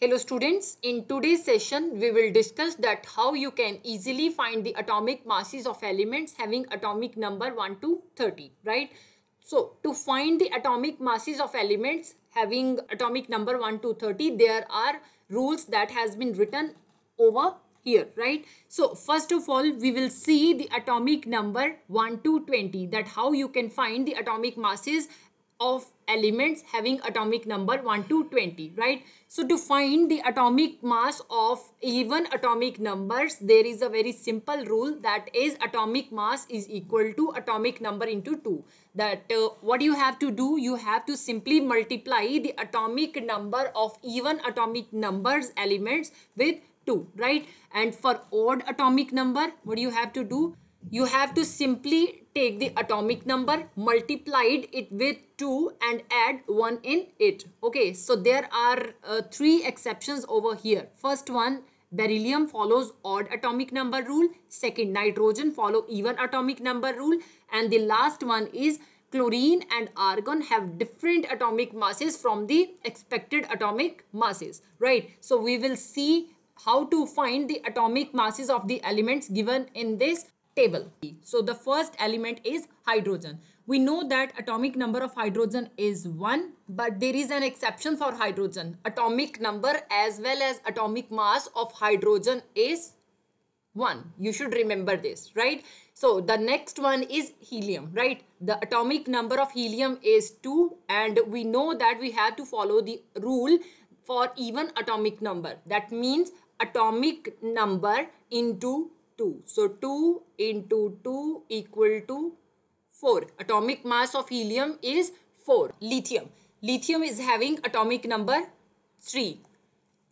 Hello students, in today's session we will discuss that how you can easily find the atomic masses of elements having atomic number 1 to 30, right? So to find the atomic masses of elements having atomic number 1 to 30, there are rules that has been written over here, right? So first of all, we will see the atomic number 1 to 20, that how you can find the atomic masses of elements having atomic number 1 to 20, right? So to find the atomic mass of even atomic numbers, there is a very simple rule, that is atomic mass is equal to atomic number into 2. That what you have to do, you have to simply multiply the atomic number of even atomic numbers elements with 2, right? And for odd atomic number, what you have to do, you have to simply take the atomic number, multiplied it with 2 and add 1 in it. Okay, so there are 3 exceptions over here. First one, beryllium follows odd atomic number rule. Second, nitrogen follow even atomic number rule. And the last one is chlorine and argon have different atomic masses from the expected atomic masses, right? So we will see how to find the atomic masses of the elements given in this table. So the first element is hydrogen. We know that atomic number of hydrogen is 1, but there is an exception for hydrogen. Atomic number as well as atomic mass of hydrogen is 1. You should remember this, right? So the next one is helium, right? The atomic number of helium is 2, and we know that we have to follow the rule for even atomic number. That means atomic number into 2. So 2 into 2 equal to 4. Atomic mass of helium is 4. Lithium. Lithium is having atomic number 3.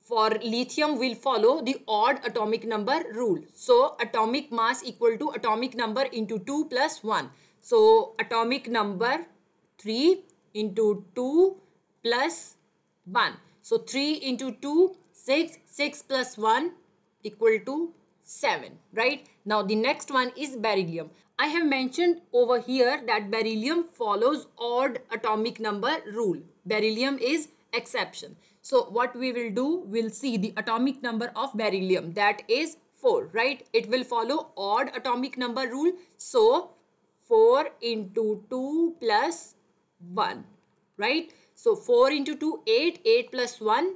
For lithium, we'll follow the odd atomic number rule. So atomic mass equal to atomic number into 2 plus 1. So atomic number 3 into 2 plus 1. So 3 into 2, 6. 6 plus 1 equal to 7, right? Now the next one is beryllium. I have mentioned over here that beryllium follows odd atomic number rule. Beryllium is exception. So what we will do, we'll see the atomic number of beryllium, that is 4, right? It will follow odd atomic number rule. So 4 into 2 plus 1, right? So 4 into 2, 8. 8 plus 1,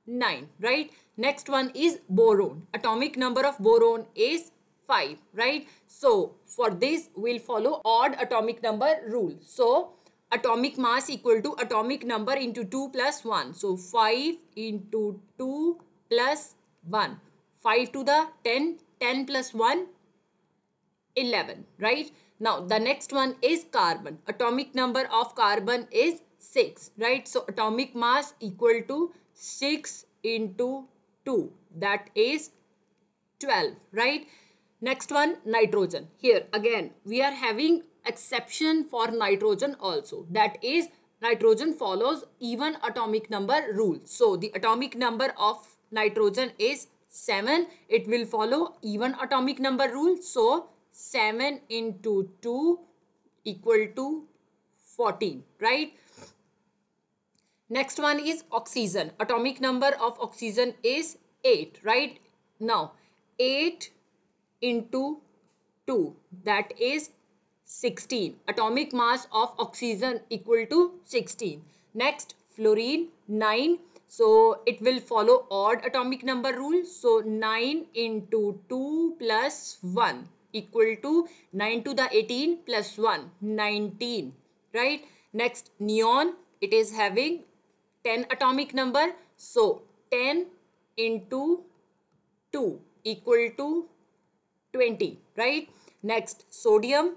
9, right? Next one is boron. Atomic number of boron is 5, right? So for this, we'll follow odd atomic number rule. So atomic mass equal to atomic number into 2 plus 1. So 5 into 2 plus 1. 5 to the 10. 10 plus 1, 11, right? Now the next one is carbon. Atomic number of carbon is 6, right? So atomic mass equal to 6 into 2, that is 12, right? Next one, nitrogen. Here again we are having exception for nitrogen also, that is nitrogen follows even atomic number rule. So the atomic number of nitrogen is 7. It will follow even atomic number rule. So 7 into 2 equal to 14, right? Next one is oxygen. Atomic number of oxygen is 8, right? Now 8 into 2, that is 16. Atomic mass of oxygen equal to 16. Next, fluorine, 9. So it will follow odd atomic number rule. So 9 into 2 plus 1 equal to 9 to the 18 plus 1, 19, right? Next, neon, it is having 10 atomic number. So 10 into 2 equal to 20, right? Next, sodium,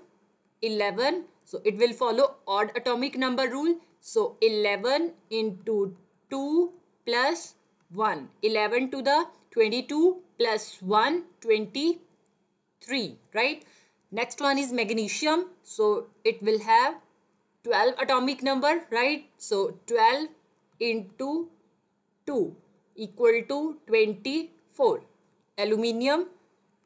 11. So it will follow odd atomic number rule. So 11 into 2 plus 1. 11 to the 22 plus 1, 23, right? Next one is magnesium. So it will have 12 atomic number, right? So 12 into 2 equal to 24. Aluminium,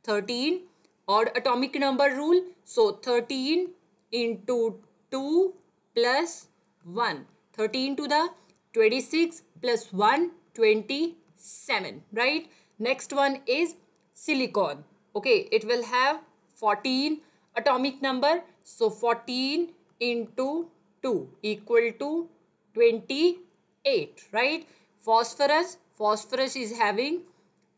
13. Odd atomic number rule. So 13 into 2 plus 1. 13 to the 26 plus 1, 27, right? Next one is silicon. Okay, it will have 14 atomic number. So 14 into 2 equal to 28, right? Phosphorus is having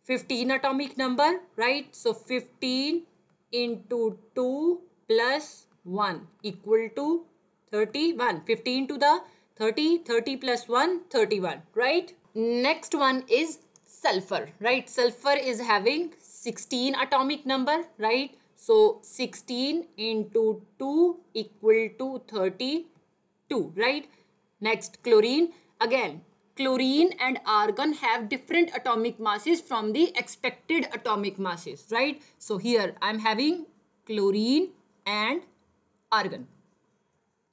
15 atomic number, right? So 15 into 2 plus 1 equal to 31. 15 to the 30, 30 plus 1, 31, right? Next one is sulfur, right? Sulfur is having 16 atomic number, right? So 16 into 2 equal to 32, right? Next, chlorine. Again, chlorine and argon have different atomic masses from the expected atomic masses, right? So here I'm having chlorine and argon.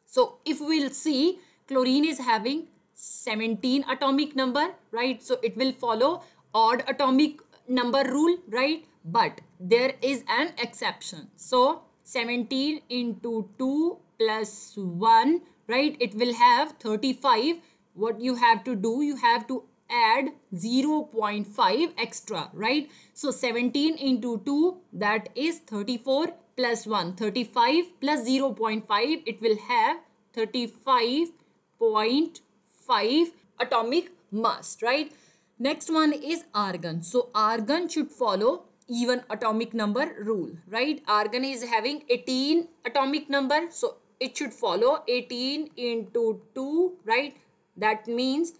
So if we'll see, chlorine is having 17 atomic number, right? So it will follow odd atomic number rule, right? But there is an exception. So 17 into 2 plus 1, right? It will have 35. What you have to do, you have to add 0.5 extra, right? So 17 into 2, that is 34 plus 1, 35 plus 0.5, it will have 35.5 atomic mass, right? Next one is argon. So argon should follow even atomic number rule, right? Argon is having 18 atomic number, so it should follow 18 into 2, right? That means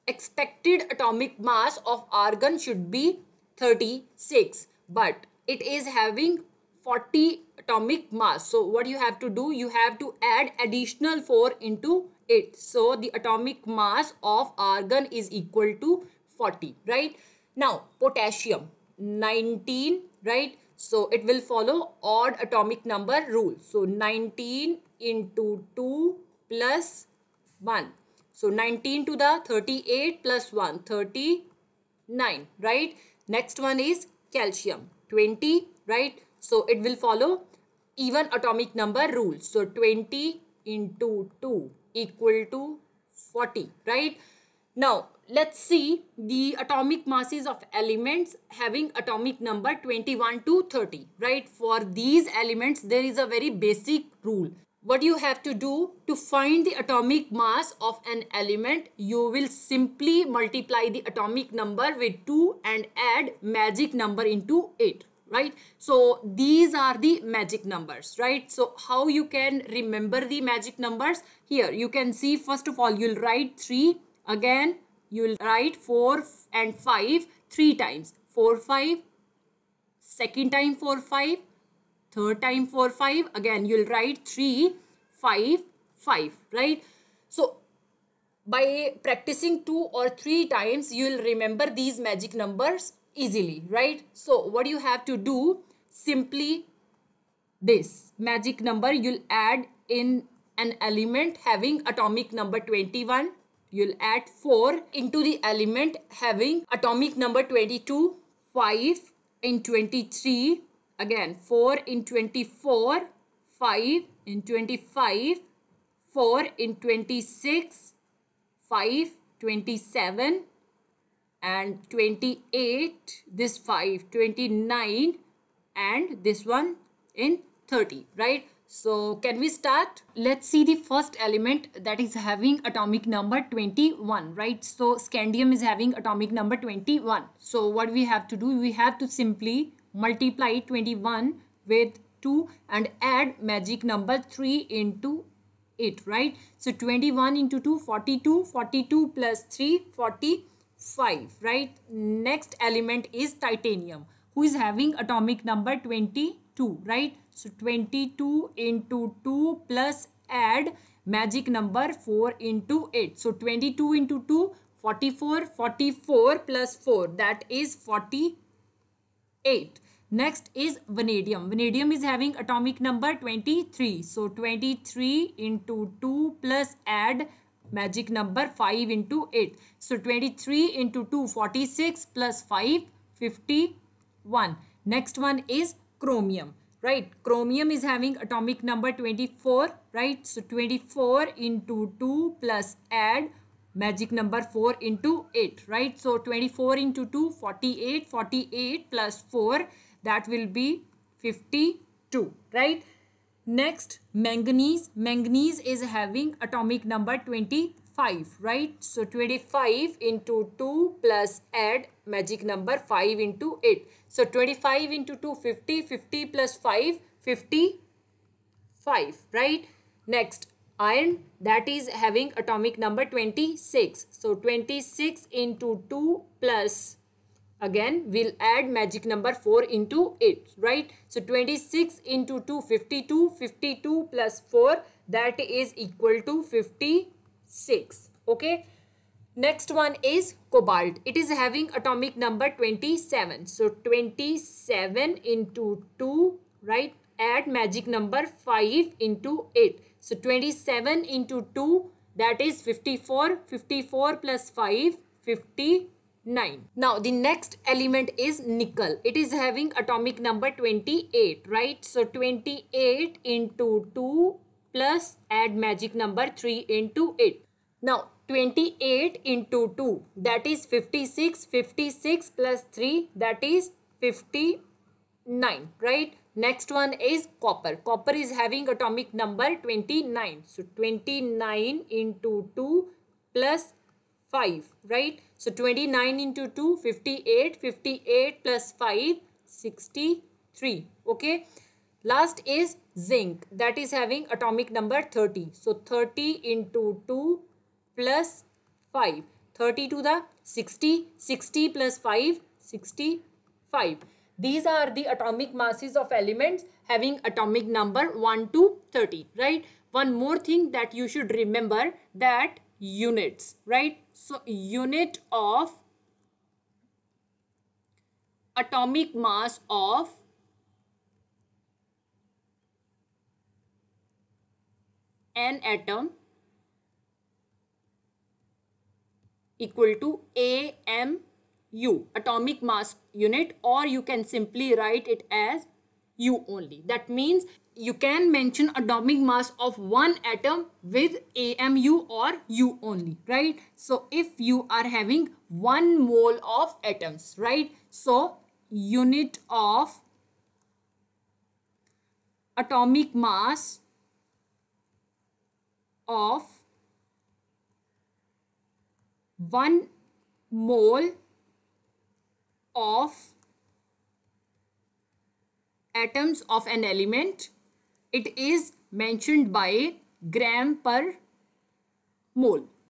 expected atomic mass of argon should be 36, but it is having 40 atomic mass. So what you have to do, you have to add additional 4 into it. So the atomic mass of argon is equal to 40, right? Now potassium, 19, right? So it will follow odd atomic number rule. So 19 into 2 plus 1. So 19 to the 38 plus 1, 39, right? Next one is calcium, 20, right? So it will follow even atomic number rule. So 20 into 2 equal to 40, right? Now let's see the atomic masses of elements having atomic number 21 to 30, right? For these elements, there is a very basic rule. What you have to do to find the atomic mass of an element, you will simply multiply the atomic number with 2 and add magic number into it, right? So these are the magic numbers, right? So how you can remember the magic numbers? Here you can see, first of all, you'll write 3, again you'll write 4 and 5 3 times, 4 5, second time 4 5, third time 4 5, again you'll write 3 5 5, right? So by practicing 2 or 3 times, you'll remember these magic numbers easily, right? So what you have to do, simply this magic number you'll add in an element having atomic number 21, you'll add 4 into the element having atomic number 22, 5 in 23, again 4 in 24, 5 in 25, 4 in 26, 5, 27 and 28, this 5, 29 and this one in 30, right? So can we start? Let's see the first element that is having atomic number 21, right? So scandium is having atomic number 21. So what we have to do, we have to simply multiply 21 with 2 and add magic number 3 into it, right? So 21 into 2, 42, 42 plus 3, 45, right? Next element is titanium, who is having atomic number 22, right? So 22 into 2 plus add magic number 4 into 8. So 22 into 2, 44, 44 plus 4, that is 48. Next is vanadium. Vanadium is having atomic number 23. So 23 into 2 plus add magic number 5 into 8. So 23 into 2, 46 plus 5, 51. Next one is chromium, right? Chromium is having atomic number 24, right? So 24 into 2 plus add magic number 4 into 8, right? So 24 into 2, 48, 48 plus 4, that will be 52, right? Next, manganese. Manganese is having atomic number 25, right? So 25 into 2 plus add magic number 5 into 8. So 25 into 2, 50, 50 plus 5, 55, right? Next, iron, that is having atomic number 26. So 26 into 2 plus, again we'll add magic number 4 into 8, right? So 26 into 2, 52, 52 plus 4, that is equal to 56, okay? Next one is cobalt. It is having atomic number 27. So 27 into 2, right? Add magic number 5 into 8. So 27 into 2, that is 54. 54 plus 5, 59. Now the next element is nickel. It is having atomic number 28, right? So 28 into 2 plus add magic number 3 into 8. Now 28 into 2, that is 56. 56 plus 3, that is 59, right? Next one is copper. Copper is having atomic number 29. So 29 into 2 plus 5, right? So 29 into 2, 58. 58 plus 5, 63, okay? Last is zinc. That is having atomic number 30. So 30 into 2 plus 5. 30 to the 60. 60 plus 5, 65. These are the atomic masses of elements having atomic number 1 to 30, right? One more thing that you should remember, that units, right? So unit of atomic mass of an atom equal to AMU, atomic mass unit, or you can simply write it as U only. That means you can mention atomic mass of one atom with AMU or U only, right? So if you are having 1 mole of atoms, right? So unit of atomic mass of 1 mole of atoms of an element, it is mentioned by gram per mole,